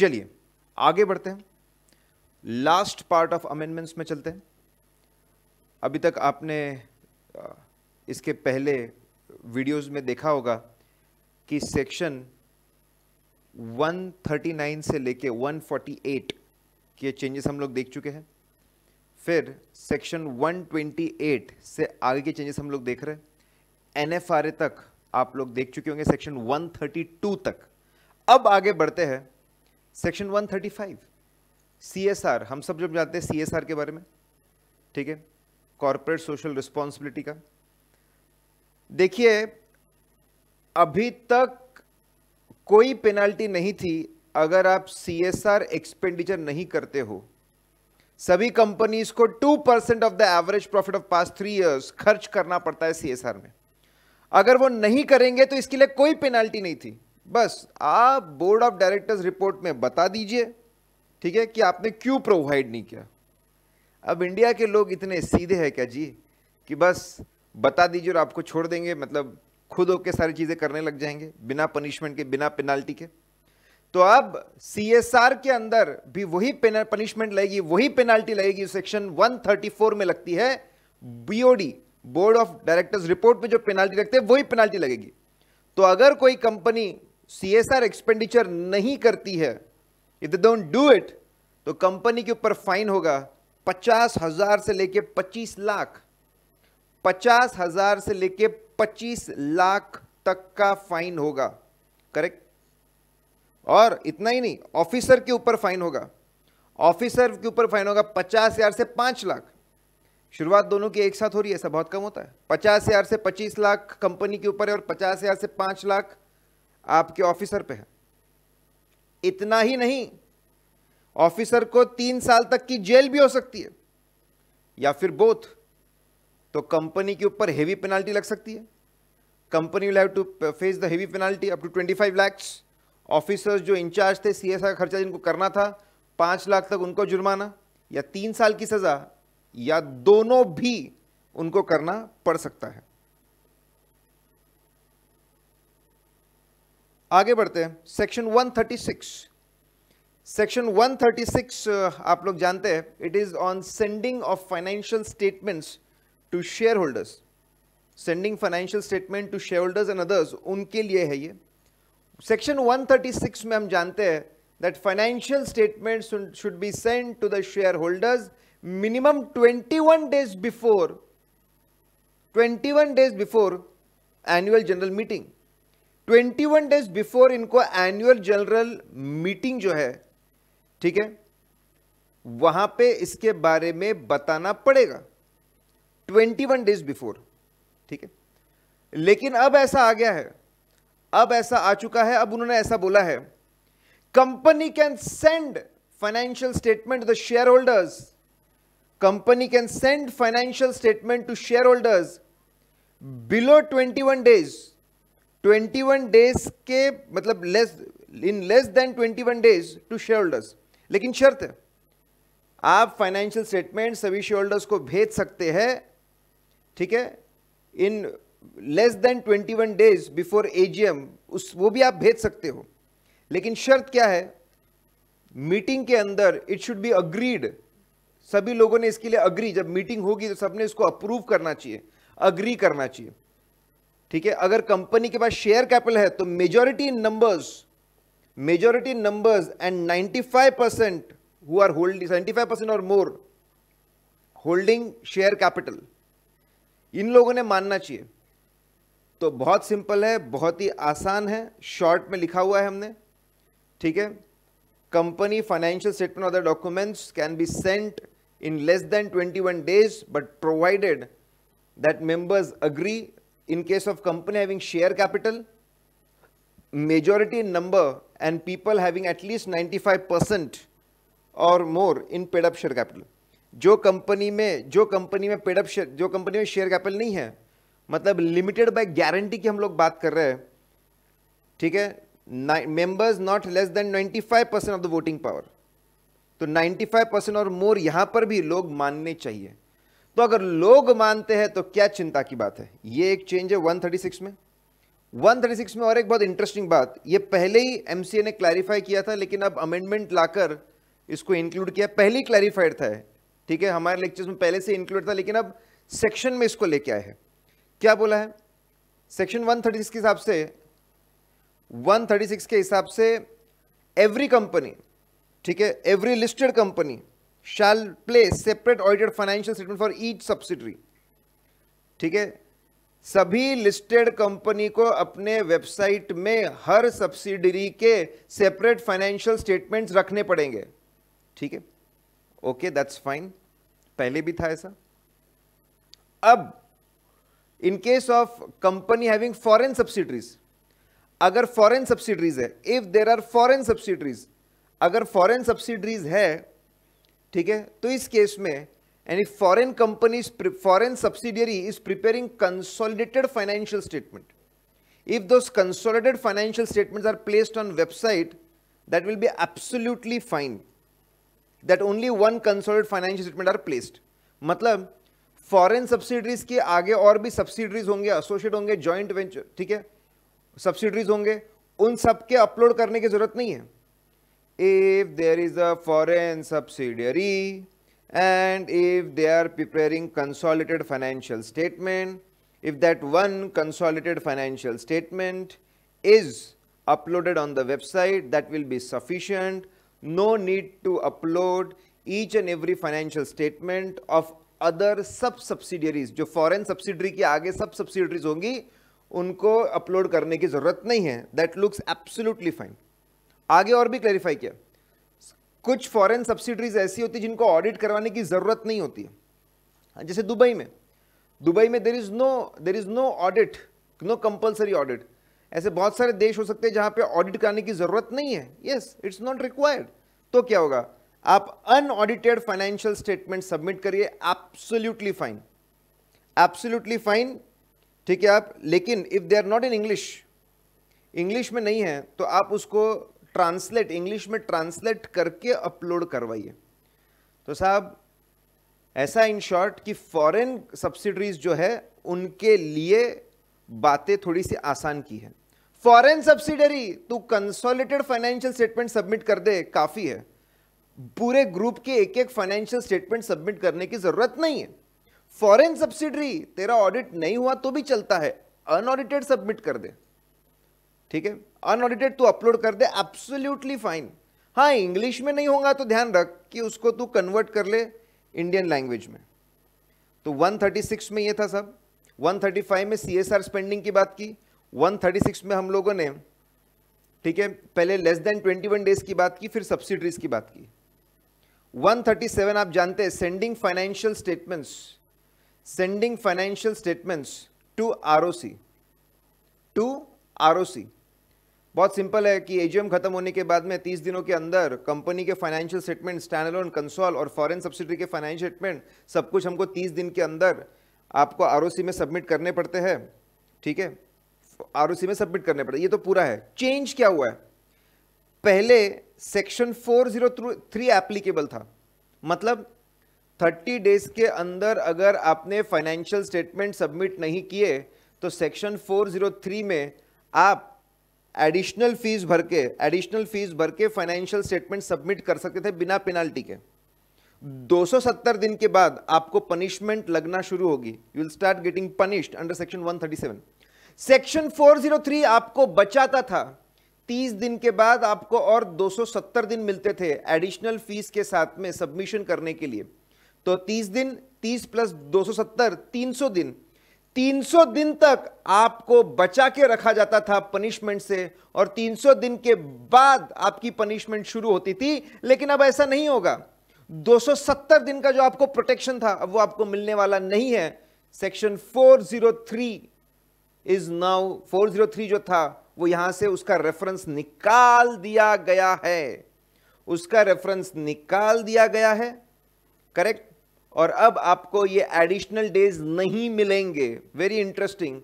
चलिए आगे बढ़ते हैं, लास्ट पार्ट ऑफ अमेंडमेंट्स में चलते हैं। अभी तक आपने इसके पहले वीडियोस में देखा होगा कि सेक्शन 139 से लेके 148 के चेंजेस हम लोग देख चुके हैं। फिर सेक्शन 128 से आगे के चेंजेस हम लोग देख रहे हैं। एनएफआरए तक आप लोग देख चुके होंगे, सेक्शन 132 तक। अब आगे बढ़ते हैं सेक्शन 135, सीएसआर। हम सब जब जानते हैं सीएसआर के बारे में, ठीक है, कॉर्पोरेट सोशल रिस्पॉन्सिबिलिटी का। देखिए, अभी तक कोई पेनाल्टी नहीं थी अगर आप सीएसआर एक्सपेंडिचर नहीं करते हो। सभी कंपनीज को 2% of the average profit of past 3 years खर्च करना पड़ता है सीएसआर में। अगर वो नहीं करेंगे तो इसके लिए कोई पेनाल्टी नहीं थी। बस आप बोर्ड ऑफ डायरेक्टर्स रिपोर्ट में बता दीजिए, ठीक है, कि आपने क्यों प्रोवाइड नहीं किया। अब इंडिया के लोग इतने सीधे हैं क्या जी कि बस बता दीजिए और आपको छोड़ देंगे, मतलब खुद होकर सारी चीजें करने लग जाएंगे बिना पनिशमेंट के, बिना पेनाल्टी के। तो अब सीएसआर के अंदर भी वही पनिशमेंट लगेगी, वही पेनाल्टी लगेगी सेक्शन 134 में लगती है। BOD, board of directors report में जो पेनाल्टी लगते हैं वही पेनाल्टी लगेगी। तो अगर कोई कंपनी सीएसआर एक्सपेंडिचर नहीं करती है, if they don't do it, तो कंपनी के ऊपर फाइन होगा 50,000 से लेके 25 लाख, 50,000 से लेके 25 लाख तक का फाइन होगा, करेक्ट। और इतना ही नहीं, ऑफिसर के ऊपर फाइन होगा। ऑफिसर के ऊपर फाइन होगा 50,000 से 5 लाख। शुरुआत दोनों की एक साथ हो रही है, ऐसा बहुत कम होता है। 50,000 से 25 लाख कंपनी के ऊपर है और 50,000 से 5 लाख आपके ऑफिसर पे है। इतना ही नहीं, ऑफिसर को 3 साल तक की जेल भी हो सकती है या फिर बोथ। तो कंपनी के ऊपर हेवी पेनाल्टी लग सकती है। Company will have to face the heavy penalty up to 25 lakhs। Officers जो इंचार्ज थे, सीएसआर खर्चा जिनको करना था, 5 लाख तक उनको जुर्माना या 3 साल की सजा या दोनों भी उनको करना पड़ सकता है। आगे बढ़ते हैं, सेक्शन 136। सेक्शन 136 आप लोग जानते हैं, it is on sending of financial statements to shareholders. Sending financial statement to shareholders and others, उनके लिए है ये। सेक्शन 136 में हम जानते हैं that financial statements should be send to the shareholders minimum 21 days before annual general meeting. 21 days before इनको annual general meeting जो है, ठीक है, वहां पे इसके बारे में बताना पड़ेगा 21 days बिफोर, ठीक है। लेकिन अब ऐसा आ गया है, अब ऐसा आ चुका है, अब उन्होंने ऐसा बोला है, company can send financial statement to the shareholders. Company can send financial statement to shareholders below 21 days। 21 days के मतलब less than 21 days to shareholders. लेकिन शर्त है, आप फाइनेंशियल स्टेटमेंट सभी शेयर होल्डर्स को भेज सकते हैं, ठीक है, in less than 21 days before AGM, वो भी आप भेज सकते हो। लेकिन शर्त क्या है, मीटिंग के अंदर इट शुड बी अग्रीड। सभी लोगों ने इसके लिए अग्री, जब मीटिंग होगी तो सबने इसको अप्रूव करना चाहिए, अग्री करना चाहिए, ठीक है। अगर कंपनी के पास शेयर कैपिटल है तो majority numbers and 95% who are holding 75% और मोर होल्डिंग शेयर कैपिटल, इन लोगों ने मानना चाहिए। तो बहुत सिंपल है, बहुत ही आसान है, शॉर्ट में लिखा हुआ है हमने, ठीक है। कंपनी फाइनेंशियल स्टेटमेंट और the documents can be sent in less than 21 days, but provided that members agree. In case of company having share capital, majority in number and people having at least 95% or more in paid up share capital. जो company में paid up share, जो company में share capital नहीं है, मतलब limited by guarantee की हम लोग बात कर रहे हैं, ठीक है, members not less than 95% of the voting power. तो 95% और मोर यहां पर भी लोग मानने चाहिए। तो अगर लोग मानते हैं तो क्या चिंता की बात है। ये एक चेंज है 136 में। 136 में और एक बहुत इंटरेस्टिंग बात, ये पहले ही एमसीए ने क्लैरिफाई किया था, लेकिन अब अमेंडमेंट लाकर इसको इंक्लूड किया। पहले ही क्लैरिफाइड था, ठीक है, हमारे लेक्चर्स में पहले से इंक्लूड था, लेकिन अब सेक्शन में इसको लेके आए हैं। क्या बोला है सेक्शन 136 के हिसाब से? 136 के हिसाब से एवरी कंपनी, ठीक है, every listed company shall place separate audited financial statement for each subsidiary. ठीक है, सभी लिस्टेड कंपनी को अपने वेबसाइट में हर सब्सिडरी के सेपरेट फाइनेंशियल स्टेटमेंट्स रखने पड़ेंगे। ठीक है, ओके, दैट्स फाइन, पहले भी था ऐसा। अब in case of company having foreign subsidiaries, अगर फॉरेन सब्सिडरीज है, if there are foreign subsidiaries, अगर फॉरेन सब्सिडरीज है, ठीक है, तो इस केस में and if foreign companies, foreign subsidiary is preparing consolidated financial statement, if those consolidated financial statements are placed on website, that will be absolutely fine, that only one consolidated financial statement are placed. मतलब foreign subsidiaries के आगे और भी subsidiaries होंगे, associate होंगे, joint venture, ठीक है, subsidiaries होंगे, उन सबके अपलोड करने की जरूरत नहीं है। If there is a foreign subsidiary and if they are preparing consolidated financial statement, if that one consolidated financial statement is uploaded on the website, that will be sufficient. No need to upload each and every financial statement of other sub-subsidiaries. जो foreign subsidiary के आगे sub-subsidiaries होंगी, उनको upload करने की जरूरत नहीं है. That looks absolutely fine. आगे और भी क्लैरिफाई किया, कुछ फॉरेन सब्सिडरीज ऐसी होती जिनको ऑडिट करवाने की जरूरत नहीं होती है। जैसे दुबई में there is no audit, no compulsory audit. ऐसे बहुत सारे देश हो सकते हैं जहां पे ऑडिट कराने की जरूरत नहीं है, यस, इट्स नॉट रिक्वायर्ड। तो क्या होगा, आप अनऑडिटेड फाइनेंशियल स्टेटमेंट सबमिट करिए, एब्सोल्युटली फाइन, एब्सोल्युटली फाइन, ठीक है आप। लेकिन if they are not in English में नहीं है, तो आप उसको ट्रांसलेट, इंग्लिश में ट्रांसलेट करके अपलोड करवाइए। तो साहब ऐसा इन शॉर्ट कि फॉरेन सब्सिडरीज जो है उनके लिए बातें थोड़ी सी आसान की है। फॉरेन सब्सिडरी तू कंसोलिडेटेड फाइनेंशियल स्टेटमेंट सबमिट कर दे, काफी है। पूरे ग्रुप के एक एक फाइनेंशियल स्टेटमेंट सबमिट करने की जरूरत नहीं है। फॉरेन सब्सिडरी तेरा ऑडिट नहीं हुआ तो भी चलता है, अनऑडिटेड सबमिट कर दे, ठीक है, अनऑडिटेड तू अपलोड कर दे, एब्सोल्युटली फाइन। हाँ, इंग्लिश में नहीं होगा तो ध्यान रख कि उसको तू कन्वर्ट कर ले इंडियन लैंग्वेज में। तो 136 में ये था सब। 135 में सीएसआर स्पेंडिंग की बात की, 136 में हम लोगों ने, ठीक है, पहले लेस देन 21 डेज की बात की, फिर सब्सिडरीज की बात की। 137 आप जानते हैं, sending financial statements to ROC. बहुत सिंपल है कि एजीएम खत्म होने के बाद में 30 दिनों के अंदर कंपनी के फाइनेंशियल स्टेटमेंट, स्टैंडअलोन, कंसोल और फॉरेन सब्सिडरी के फाइनेंशियल स्टेटमेंट सब कुछ हमको 30 दिन के अंदर आपको आरओसी में सबमिट करने पड़ते हैं, ठीक है, आरओसी में सबमिट करने पड़ते। ये तो पूरा है। चेंज क्या हुआ है, पहले सेक्शन 403 एप्लीकेबल था, मतलब 30 डेज के अंदर अगर आपने फाइनेंशियल स्टेटमेंट सबमिट नहीं किए तो सेक्शन 403 में आप एडिशनल फीस भर के फाइनेंशियल स्टेटमेंट सबमिट कर सकते थे बिना पेनाल्टी के। 270 दिन के बाद आपको पनिशमेंट लगना शुरू होगी, you will start getting punished under section 137। Section 403 आपको बचाता था, 30 दिन के बाद आपको और 270 दिन मिलते थे एडिशनल फीस के साथ में सबमिशन करने के लिए। तो 30 दिन, 30 प्लस 270, 300 दिन, 300 दिन तक आपको बचा के रखा जाता था पनिशमेंट से, और 300 दिन के बाद आपकी पनिशमेंट शुरू होती थी। लेकिन अब ऐसा नहीं होगा, 270 दिन का जो आपको प्रोटेक्शन था अब वो आपको मिलने वाला नहीं है। सेक्शन 403 इज नाउ, 403 जो था वो यहां से उसका रेफरेंस निकाल दिया गया है, करेक्ट। और अब आपको ये एडिशनल डेज नहीं मिलेंगे। Very interesting,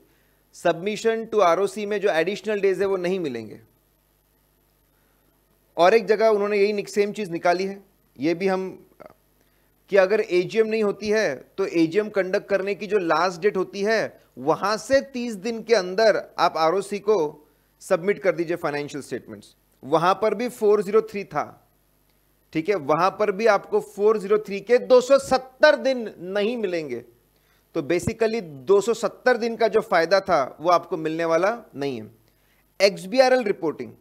submission to ROC में जो एडिशनल डेज है वो नहीं मिलेंगे। और एक जगह उन्होंने यही सेम चीज निकाली है, ये भी हम कि अगर एजीएम नहीं होती है तो एजीएम कंडक्ट करने की जो लास्ट डेट होती है वहां से 30 दिन के अंदर आप आरओसी को सबमिट कर दीजिए फाइनेंशियल स्टेटमेंट्स। वहां पर भी 403 था, ठीक है, वहां पर भी आपको 403 के 270 दिन नहीं मिलेंगे। तो बेसिकली 270 दिन का जो फायदा था वो आपको मिलने वाला नहीं है। XBRL reporting,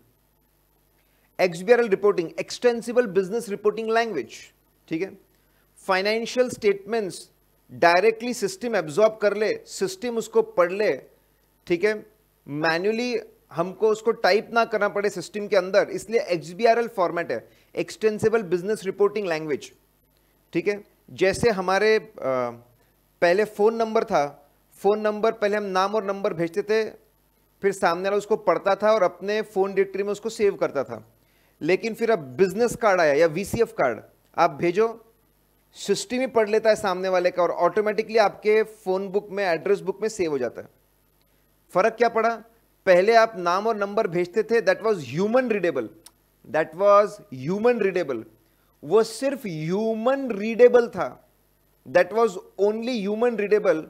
XBRL reporting extensible business reporting language, ठीक है। Financial statements directly system absorb कर ले, सिस्टम उसको पढ़ ले, ठीक है, मैन्युअली हमको उसको टाइप ना करना पड़े सिस्टम के अंदर, इसलिए एक्सबीआरएल फॉर्मेट है, एक्सटेंसिबल बिजनेस रिपोर्टिंग लैंग्वेज, ठीक है। जैसे हमारे पहले फोन नंबर था, फोन नंबर पहले हम नाम और नंबर भेजते थे, फिर सामने वाला उसको पढ़ता था और अपने फोन डायरेक्टरी में उसको सेव करता था। लेकिन फिर अब बिजनेस कार्ड आया या वीसीएफ कार्ड, आप भेजो, सिस्टम ही पढ़ लेता है सामने वाले का और ऑटोमेटिकली आपके फोन बुक में, एड्रेस बुक में सेव हो जाता है। फर्क क्या पड़ा? पहले आप नाम और नंबर भेजते थे, that was human readable, that was human readable, वो सिर्फ ह्यूमन रीडेबल था, that was only human readable,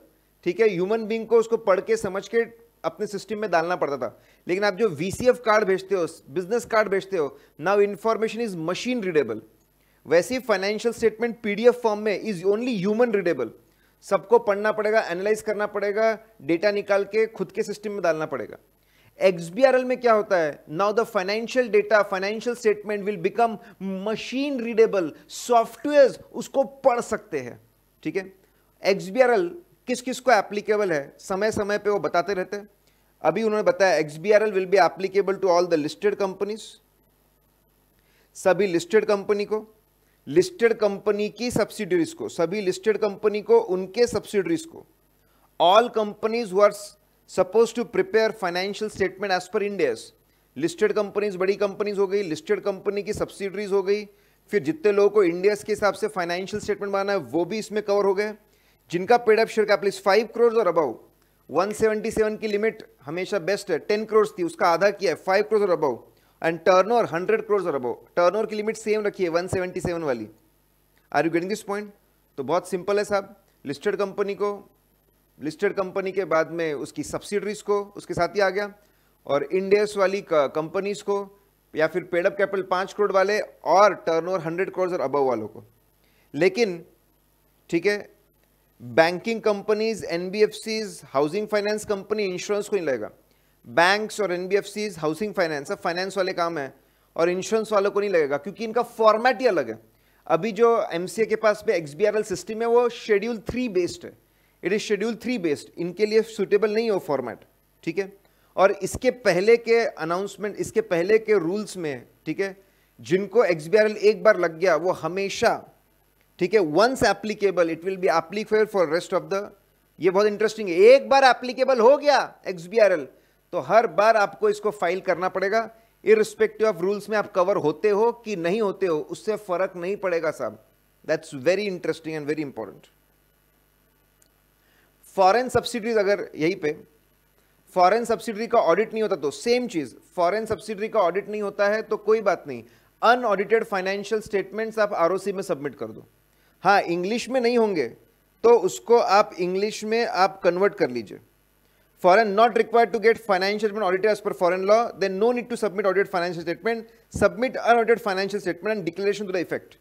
ठीक है। ह्यूमन बीइंग को उसको पढ़ के समझ के अपने सिस्टम में डालना पड़ता था। लेकिन आप जो वीसीएफ कार्ड भेजते हो, बिजनेस कार्ड भेजते हो, now information is machine readable. वैसे फाइनेंशियल स्टेटमेंट पीडीएफ फॉर्म में इज ओनली ह्यूमन रीडेबल, सबको पढ़ना पड़ेगा, एनालाइज करना पड़ेगा, डेटा निकाल के खुद के सिस्टम में डालना पड़ेगा। एक्सबीआरएल में क्या होता है? Now the financial data, financial statement will become machine readable, software उसको पढ़ सकते हैं, ठीक है। एक्सबीआरएल किस किस को एप्लीकेबल है, समय समय पे वो बताते रहते हैं। अभी उन्होंने बताया XBRL will be applicable to all the listed companies, सभी लिस्टेड कंपनी को, लिस्टेड कंपनी की सब्सिडरीज को, सभी लिस्टेड कंपनी को, उनके सब्सिडरीज को, all companies who are suppose to prepare financial statement as per Ind AS. Listed companies बड़ी companies हो गई, लिस्टेड कंपनी की सब्सिडरीज हो गई, फिर जितने लोगों को इंडियस के हिसाब से फाइनेंशियल स्टेटमेंट बनाना है वो भी इसमें कवर हो गए। जिनका paid up share capital 5 crore और अबव, 177 की लिमिट हमेशा बेस्ट है, 10 करोड़ थी, उसका आधा किया है, 5 करोड़ और अबव, एंड टर्नओवर 100 करोड़ और अबव, टर्नओवर की लिमिट सेम रखी है 177 वाली। Are you getting this point? तो बहुत सिंपल है साहब, लिस्टेड कंपनी को, लिस्टेड कंपनी के बाद में उसकी सब्सिडरीज को उसके साथ ही आ गया, और इंडियस वाली कंपनीज को, या फिर पेड अप कैपिटल 5 करोड़ वाले और टर्नओवर 100 करोड़ और अबव वालों को। लेकिन ठीक है, banking companies, NBFCs, housing finance company, insurance को नहीं लगेगा। बैंक्स और एनबीएफसीज, हाउसिंग फाइनेंस, सब फाइनेंस वाले काम है, और इंश्योरेंस वालों को नहीं लगेगा क्योंकि इनका फॉर्मेट ही अलग है। अभी जो एमसीए के पास पे एक्सबीआरएल सिस्टम है वो शेड्यूल 3 बेस्ड है, इट इज शेड्यूल 3 बेस्ड, इनके लिए सुटेबल नहीं हो फॉर्मेट, ठीक है। और इसके पहले के अनाउंसमेंट, इसके पहले के रूल्स में, ठीक है, जिनको एक्सबीआरएल एक बार लग गया वो हमेशा, ठीक है, once applicable it will be applicable for rest of the. ये बहुत इंटरेस्टिंग है, एक बार एप्लीकेबल हो गया एक्सबीआरएल तो हर बार आपको इसको फाइल करना पड़ेगा, इररिस्पेक्टिव ऑफ रूल्स में आप कवर होते हो कि नहीं होते हो, उससे फर्क नहीं पड़ेगा साहब। That's very interesting and very important. Foreign subsidies, अगर यहीं पे फॉरेन सब्सिडरी का ऑडिट नहीं होता तो सेम चीज, फॉरेन सब्सिडरी का ऑडिट नहीं होता है तो कोई बात नहीं, अनऑडिटेड फाइनेंशियल स्टेटमेंट्स आप आरओसी में सबमिट कर दो। हाँ, इंग्लिश में नहीं होंगे तो उसको आप इंग्लिश में आप कन्वर्ट कर लीजिए। Foreign not required to get financial statement audited as per foreign law, then no need to submit audited financial statement, submit unaudited financial statement and declaration to the effect.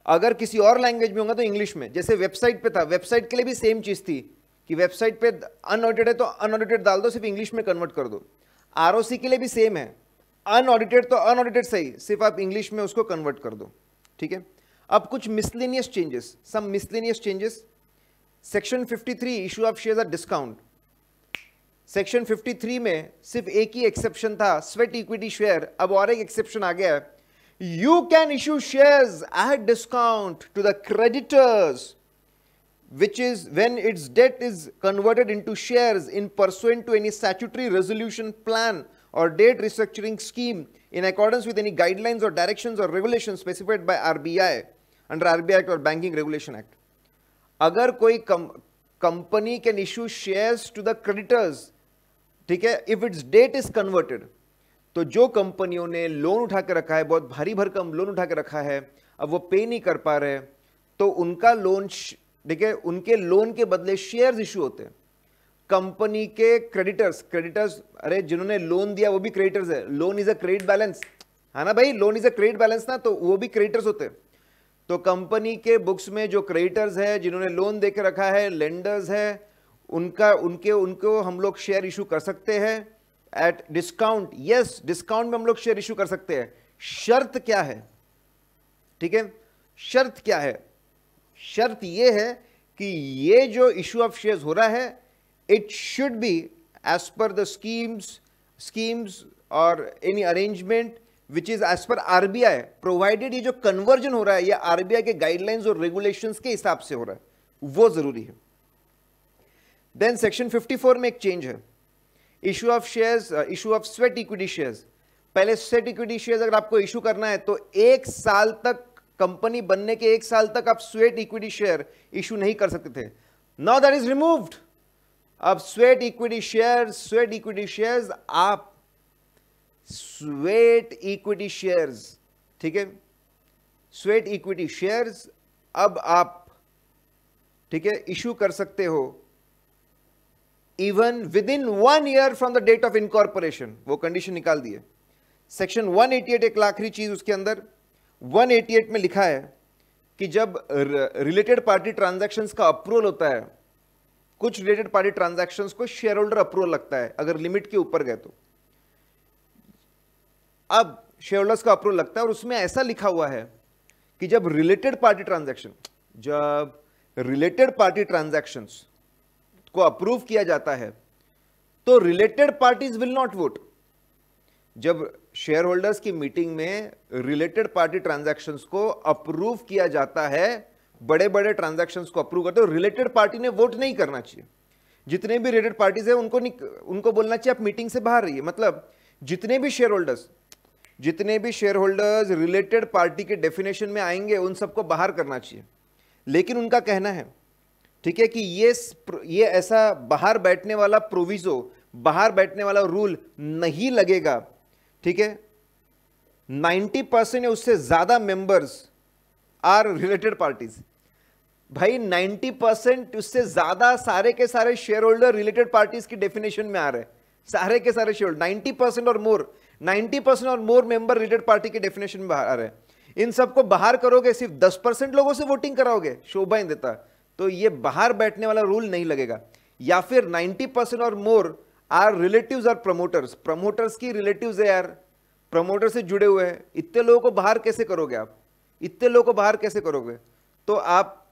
अगर किसी और language में होगा तो English में, जैसे website पे था, वेबसाइट के लिए भी सेम चीज थी कि वेबसाइट पे अनऑडिटेड है तो अनऑडिटेड डाल दो, सिर्फ इंग्लिश में कन्वर्ट कर दो। आरओसी के लिए भी सेम है, अनऑडिटेड तो अनऑडिटेड सही, सिर्फ आप इंग्लिश में उसको कन्वर्ट कर दो, ठीक है। अब कुछ miscellaneous changes, some miscellaneous changes. Section 53 issue of shares at discount, section 53 में सिर्फ एक ही एक्सेप्शन था, स्वेट इक्विटी शेयर, अब और एक एक्सेप्शन आ गया है, you can issue shares at discount to the creditors, which is when its debt is converted into shares in pursuant to any statutory resolution plan or debt restructuring scheme in accordance with any guidelines or directions or regulations specified by RBI under RBI Act or Banking Regulation Act. अगर कोई company can issue shares to the creditors, ठीक है, if its debt is converted, तो जो कंपनियों ने loan उठा के रखा है, बहुत भारी भरकम लोन उठा के रखा है, अब वो पे नहीं कर पा रहे, तो उनका लोन, देखिए उनके लोन के बदले शेयर्स इशू होते हैं। कंपनी के क्रेडिटर्स, अरे जिन्होंने लोन दिया वो भी क्रेडिटर्स है। Loan is a credit balance, है ना भाई, loan is a credit balance ना, तो वो भी क्रेडिटर्स होते हैं। तो कंपनी के बुक्स में जो क्रेडिटर्स है, जिन्होंने लोन देके रखा है, लेंडर्स है, उनको हम लोग शेयर इशू कर सकते हैं एट डिस्काउंट। यस, डिस्काउंट में हम लोग शेयर इशू कर सकते हैं। शर्त क्या है, ठीक है, शर्त क्या है? शर्त यह है कि ये जो इशू ऑफ शेयर्स हो रहा है, it should be as per the schemes और any arrangement which is as per RBI, provided ये जो कन्वर्जन हो रहा है ये आरबीआई के गाइडलाइंस और रेगुलेशंस के हिसाब से हो रहा है, वो जरूरी है। देन सेक्शन 54 में एक चेंज है, issue of shares, issue of sweat equity shares. पहले स्वेट इक्विटी शेयर्स अगर आपको इशू करना है तो 1 साल तक, कंपनी बनने के 1 साल तक आप स्वेट इक्विटी शेयर इशू नहीं कर सकते थे। Now that is removed. अब स्वेट इक्विटी शेयर्स आप स्वेट इक्विटी शेयर्स, ठीक है, स्वेट इक्विटी शेयर्स अब आप, ठीक है, इशू कर सकते हो even within 1 year from the date of incorporation. वो कंडीशन निकाल दिए। सेक्शन 188, एक आखिरी चीज उसके अंदर 188 में लिखा है कि जब रिलेटेड पार्टी ट्रांजैक्शंस का अप्रूवल होता है, कुछ रिलेटेड पार्टी ट्रांजैक्शंस को शेयर होल्डर अप्रूवल लगता है अगर लिमिट के ऊपर गए तो। अब शेयर होल्डर्स का अप्रूवल लगता है और उसमें ऐसा लिखा हुआ है कि जब रिलेटेड पार्टी ट्रांजैक्शंस को अप्रूव किया जाता है तो related parties will not vote. जब शेयर होल्डर्स की मीटिंग में रिलेटेड पार्टी ट्रांजैक्शंस को अप्रूव किया जाता है, बड़े बड़े ट्रांजैक्शंस को अप्रूव करते हो, रिलेटेड पार्टी ने वोट नहीं करना चाहिए। जितने भी रिलेटेड पार्टीज है उनको बोलना चाहिए आप मीटिंग से बाहर रहिए। मतलब जितने भी शेयर होल्डर्स रिलेटेड पार्टी के डेफिनेशन में आएंगे उन सबको बाहर करना चाहिए। लेकिन उनका कहना है, ठीक है, कि ये ऐसा बाहर बैठने वाला प्रोविजो, बाहर बैठने वाला रूल नहीं लगेगा, ठीक है। 90% या उससे ज्यादा मेंबर्स आर रिलेटेड पार्टीज। भाई 90% उससे ज्यादा सारे के सारे शेयर होल्डर रिलेटेड पार्टीज की डेफिनेशन में आ रहे हैं। सारे के सारे शेयर होल्डर 90% और मोर मेंबर रिलेटेड पार्टी की डेफिनेशन में बाहर आ रहे हैं। इन सबको बाहर करोगे, सिर्फ 10% लोगों से वोटिंग कराओगे, शोभा ही देता, तो ये बाहर बैठने वाला रूल नहीं लगेगा। या फिर 90% और मोर आर रिलेटिव्स और प्रमोटर्स की रिलेटिव्स है यार, प्रमोटर से जुड़े हुए हैं, इतने लोगों को बाहर कैसे करोगे आप? इतने लोगों को बाहर कैसे करोगे? तो आप,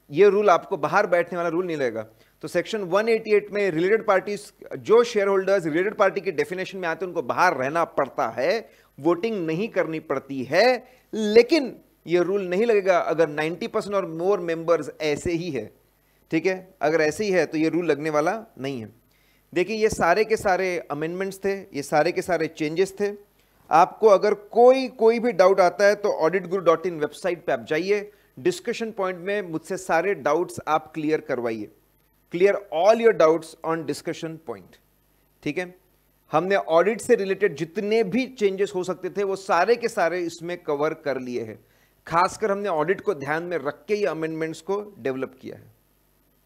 ये रूल आपको बाहर बैठने वाला रूल नहीं लगेगा। तो सेक्शन 188 में रिलेटेड पार्टीज, जो शेयर होल्डर्स रिलेटेड पार्टी के डेफिनेशन में आते हैं उनको बाहर रहना पड़ता है, वोटिंग नहीं करनी पड़ती है। लेकिन ये रूल नहीं लगेगा अगर 90% और मोर मेंबर्स ऐसे ही है, ठीक है। अगर ऐसे ही है तो ये रूल लगने वाला नहीं है। देखिए ये सारे के सारे अमेंडमेंट्स थे, ये सारे के सारे चेंजेस थे। आपको अगर कोई भी डाउट आता है तो auditguru.in वेबसाइट पे आप जाइए, डिस्कशन पॉइंट में मुझसे सारे डाउट्स आप क्लियर करवाइए। Clear all your doubts on discussion point, ठीक है। हमने ऑडिट से रिलेटेड जितने भी चेंजेस हो सकते थे वो सारे के सारे इसमें कवर कर लिए हैं। खासकर हमने ऑडिट को ध्यान में रख के ये अमेंडमेंट्स को डेवलप किया है।